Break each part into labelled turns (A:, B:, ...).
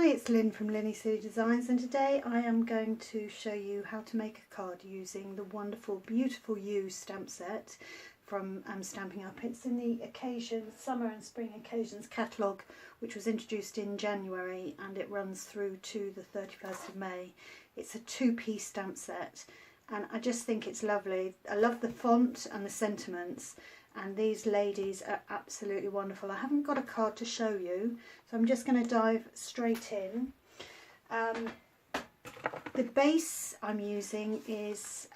A: Hi, it's Lynn from Lynn Cheesmur Designs, and today I am going to show you how to make a card using the wonderful Beautiful You stamp set from Stampin' Up. It's in the Summer and Spring Occasions catalogue, which was introduced in January, and it runs through to the 31st of May. It's a two-piece stamp set, and I just think it's lovely. I love the font and the sentiments, and these ladies are absolutely wonderful. I haven't got a card to show you, so I'm just going to dive straight in. The base I'm using is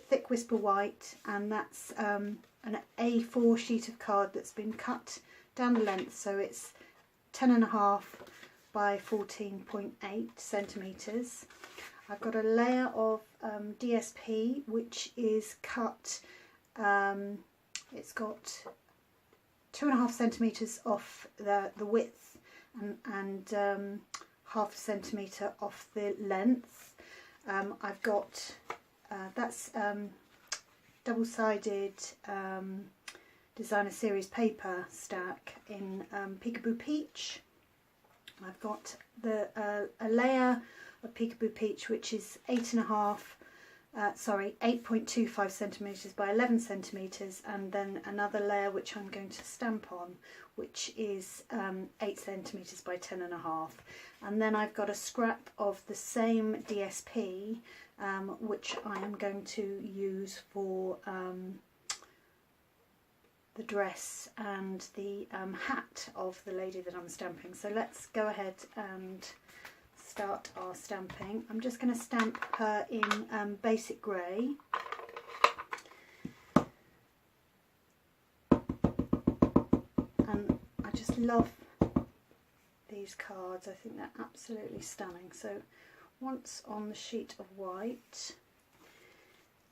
A: thick Whisper White, and that's an A4 sheet of card that's been cut down the length, so it's 10.5 by 14.8 centimetres. I've got a layer of DSP, which is cut. It's got 2.5 centimetres off the width and 0.5 centimetre off the length. I've got that's double-sided designer series paper stack in Peekaboo Peach. I've got a layer of Peekaboo Peach, which is 8.25 centimetres by 11 centimetres, and then another layer which I'm going to stamp on, which is 8 centimetres by 10.5. And then I've got a scrap of the same DSP, which I am going to use for the dress and the hat of the lady that I'm stamping. So let's go ahead and start our stamping. I'm just going to stamp her in basic grey. And I just love these cards. I think they're absolutely stunning. So once on the sheet of white,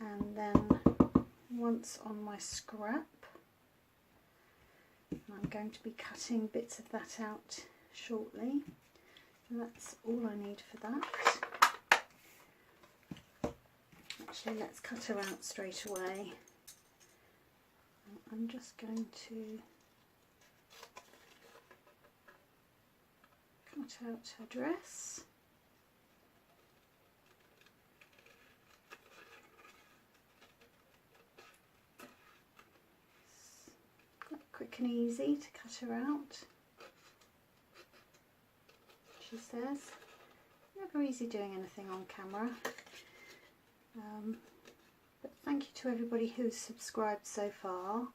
A: and then once on my scrap. And I'm going to be cutting bits of that out shortly. That's all I need for that. Actually, let's cut her out straight away. I'm just going to cut out her dress. It's quite quick and easy to cut her out. She says, never easy doing anything on camera, but thank you to everybody who's subscribed so far.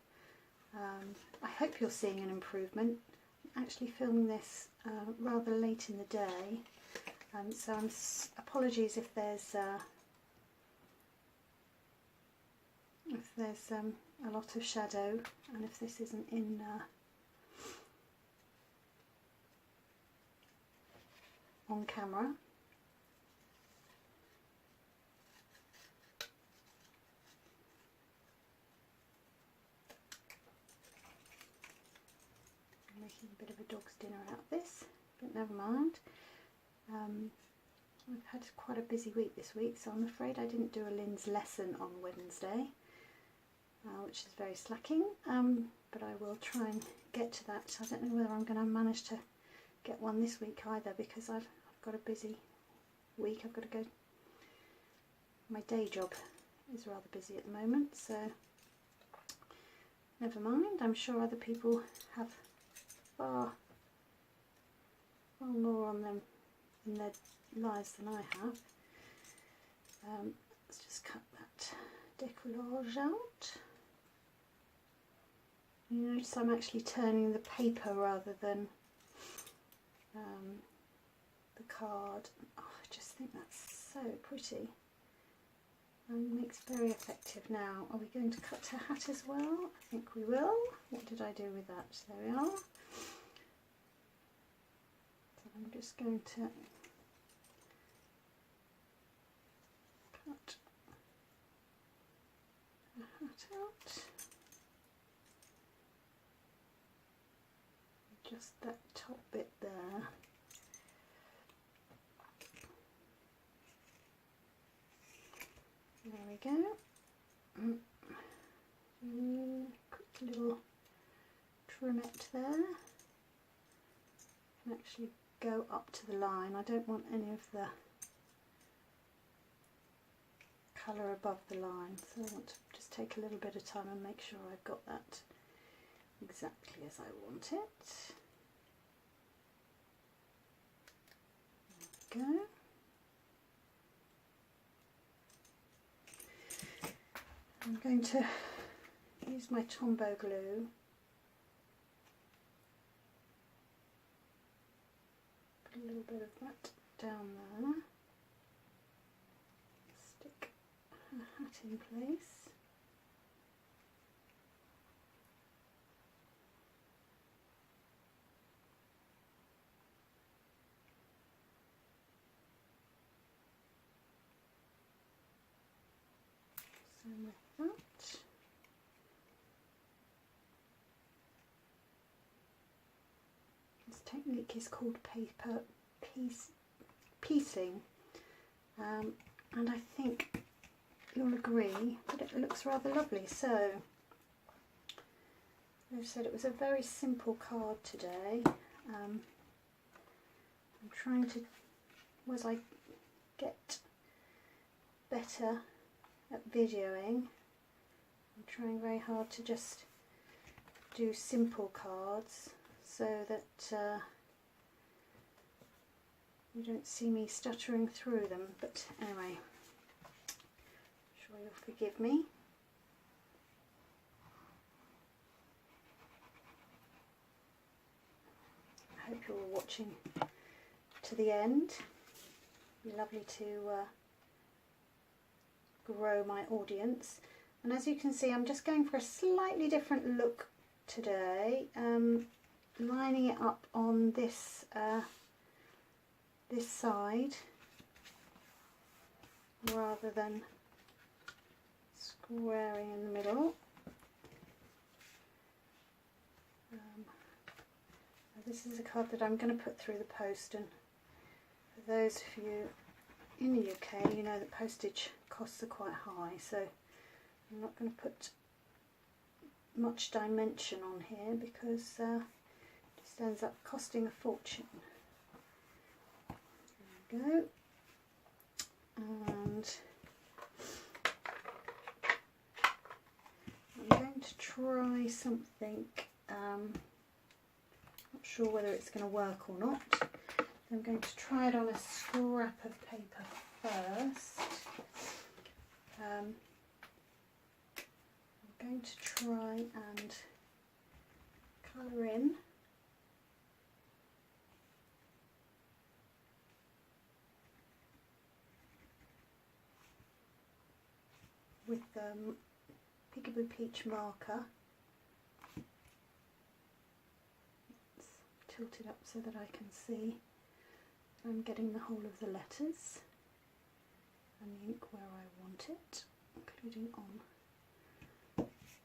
A: I hope you're seeing an improvement. I'm actually filming this rather late in the day, so apologies if there's a lot of shadow, and if this isn't in on camera. I'm making a bit of a dog's dinner out of this, but never mind. I've had quite a busy week this week, so I'm afraid I didn't do a Lynn's lesson on Wednesday, which is very slacking, but I will try and get to that. I don't know whether I'm going to manage to get one this week either, because I've got a busy week. I've got to go, my day job is rather busy at the moment, so never mind. I'm sure other people have far more on them in their lives than I have. Let's just cut that décollage out. You notice I'm actually turning the paper rather than the card. Oh, I just think that's so pretty and makes very effective. Now, are we going to cut her hat as well? I think we will. What did I do with that? There we are. So I'm just going to cut the hat out. Just that top bit there. There we go. Quick little trimette there. You can actually go up to the line. I don't want any of the colour above the line, so I want to just take a little bit of time and make sure I've got that exactly as I want it. There we go. I'm going to use my Tombow glue. Put a little bit of that down there. Stick a hat in place. Same with that. This technique is called paper piecing, and I think you'll agree that it looks rather lovely. So I've said it was a very simple card today. I'm trying to, as I get better at videoing, I'm trying very hard to just do simple cards so that you don't see me stuttering through them. But anyway, I'm sure you'll forgive me. I hope you're watching to the end. It'd be lovely to grow my audience. And as you can see, I'm just going for a slightly different look today, lining it up on this this side rather than squaring in the middle. This is a card that I'm going to put through the post, and for those of you in the UK, you know that postage costs are quite high, so I'm not going to put much dimension on here because it just ends up costing a fortune. There we go. And I'm going to try something, not sure whether it's going to work or not. I'm going to try it on a scrap of paper first. I'm going to try and colour in with the Peekaboo Peach marker. It's tilted up so that I can see. I'm getting the whole of the letters and the ink where I want it, including on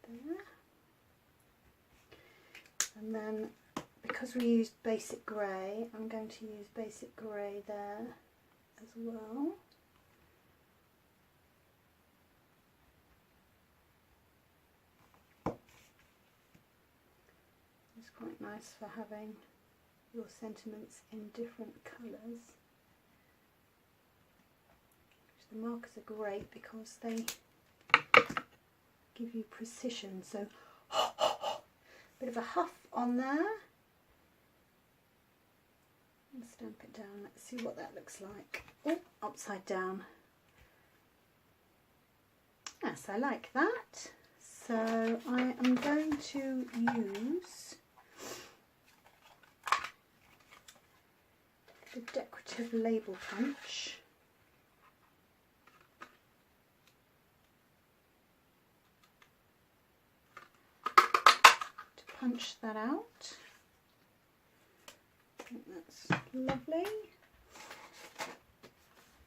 A: there. And then, because we used basic grey, I'm going to use basic grey there as well. It's quite nice for having your sentiments in different colours. The markers are great because they give you precision. So bit of a huff on there and stamp it down. Let's see what that looks like. Oh, upside down. Yes, I like that. So I am going to use the decorative label punch. To punch that out. I think that's lovely.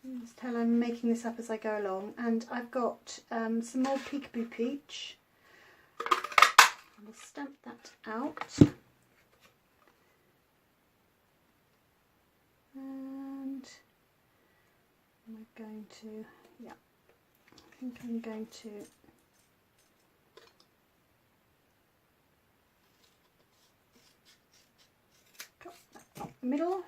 A: You can tell I'm making this up as I go along, and I've got some more Peekaboo Peach. I will stamp that out. And I'm going to, yeah, I think I'm going to drop that up the middle.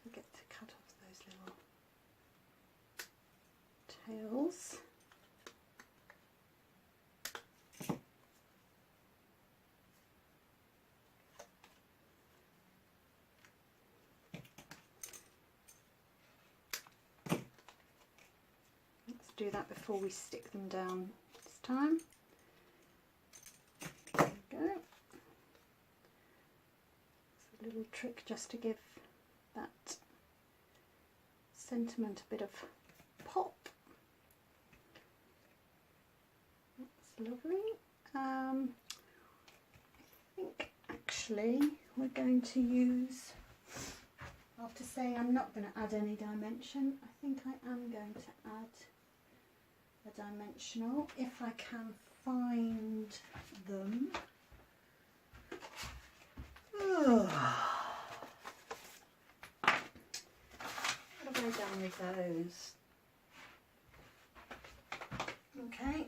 A: forget to cut off those little tails. Let's do that before we stick them down this time. There we go. It's a little trick just to give that sentiment a bit of pop. That's lovely. I think actually we're going to use, after saying I'm not going to add any dimension, I think I am going to add a dimensional if I can find them. What have I done with those? Okay.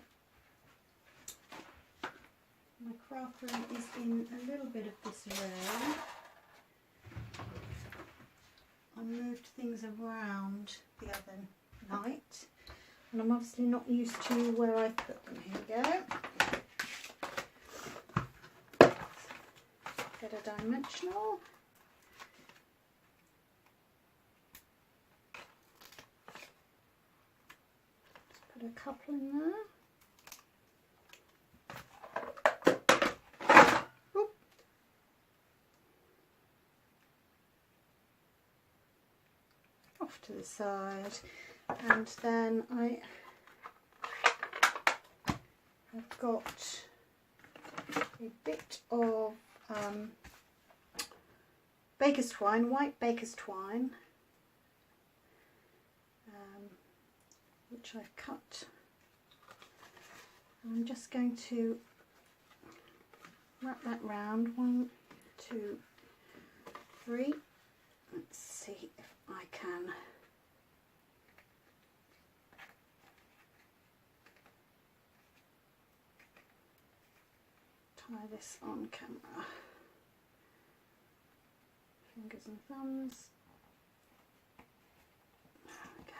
A: My craft room is in a little bit of disarray. I moved things around the other night and I'm obviously not used to where I put them. Here we go. Get a dimensional. Just put a couple in there. Oop. Off to the side, and then I have got a bit of baker's twine, white baker's twine, which I've cut. I'm just going to wrap that round. 1, 2, 3. Let's see if I can tie this on camera. Fingers and thumbs. There we go.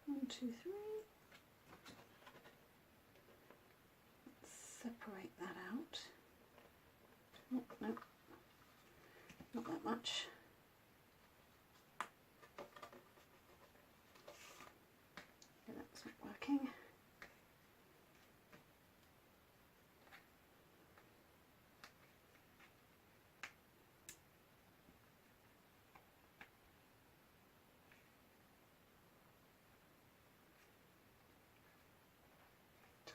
A: 1, 2, 3. Let's separate that out. Oh, no, not that much. Okay, that's not working.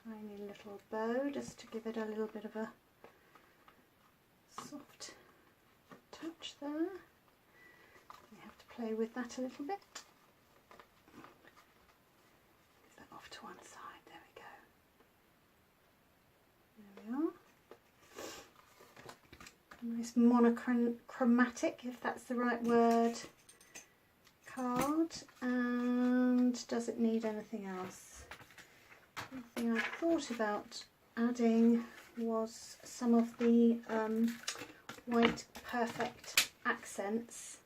A: Tiny little bow just to give it a little bit of a soft touch there. We have to play with that a little bit. Move that off to one side. There we go. There we are. Nice monochromatic, if that's the right word, card. And does it need anything else? The thing I thought about adding was some of the white perfect accents.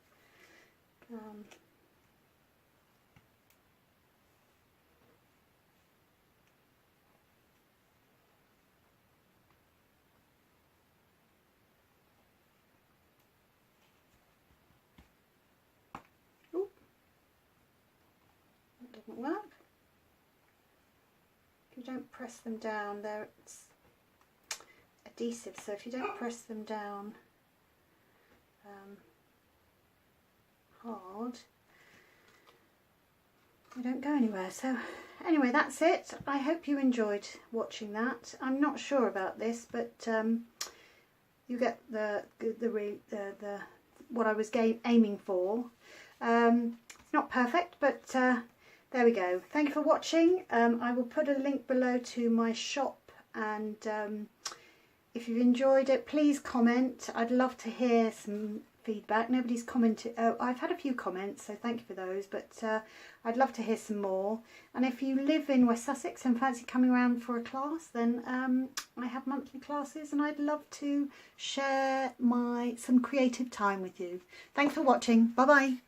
A: Ooh, that didn't work. You don't press them down, they're adhesive, so if you don't press them down hard, they don't go anywhere. So anyway, that's it. I hope you enjoyed watching that. I'm not sure about this, but you get the what I was aiming for. It's not perfect, but there we go. Thank you for watching. I will put a link below to my shop, and if you've enjoyed it, please comment. I'd love to hear some feedback. Nobody's commented. Oh, I've had a few comments, so thank you for those, but I'd love to hear some more. And if you live in West Sussex and fancy coming around for a class, then I have monthly classes and I'd love to share some creative time with you. Thanks for watching. Bye bye.